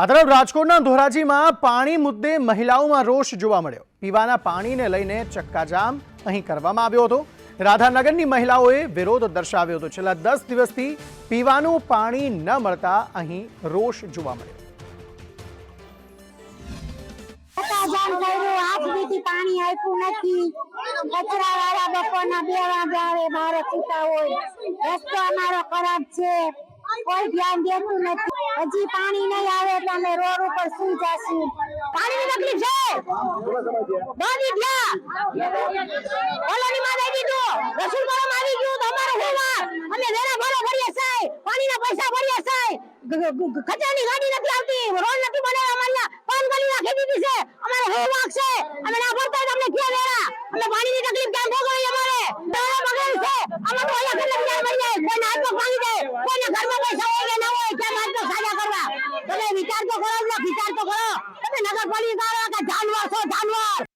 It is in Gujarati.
આ તરફ રાજકોટના ધોરાજીમાં પાણી મુદ્દે મહિલાઓમાં રોષ જોવા મળ્યો। પીવાના પાણીને લઈને ચક્કાજામ અહીં કરવામાં આવ્યો હતો। રાધાનગરની મહિલાઓએ વિરોધ દર્શાવ્યો હતો। છેલ્લા 10 દિવસથી પીવાનું પાણી ન મળતા અહીં રોષ જોવા મળ્યો। पानी आप्યું નથી કચરાવાળા બપોરના 2 વાગે આવે બહાર છૂટા હોય રસ્તો અમારો ખરાબ છે કોઈ ધ્યાન દેતું નથી હજી પાણી નહીં આવે એટલે અમે રોડ ઉપર સુઈ જાશું પાણીની તકલીફ છે બાદી થયા કોલોનીમાં દઈ દીધું રસુલપુરમાં આવી ગયું તો અમારો હોવા અમે વેરા ભરો ભરીએ છે પાણીના પૈસા ભરીએ છે ખજાની ગાડી નથી આવતી રોડ નથી બનાવ્યા અમારના 5 ગલી નાખી દીધી છે અમારે હોવા છે અમે ના ભરતા તમને ક્યાં વેરા અમે પાણીની તકલીફ ક્યાં ભોગવી અમારે દવા બગડે છે અમારો અહીંયા કેટલા ક્યાં મરી જાય કોઈ નાક ભાંગી જાય કોઈના ઘરમાં પૈસા હોય કે ના હોય ક્યાં માત્ર સાજા કરવા તમે વિચાર તો કરો વિચાર તો કરો તમે નગરપાલિકા જાનવર છો જાનવર।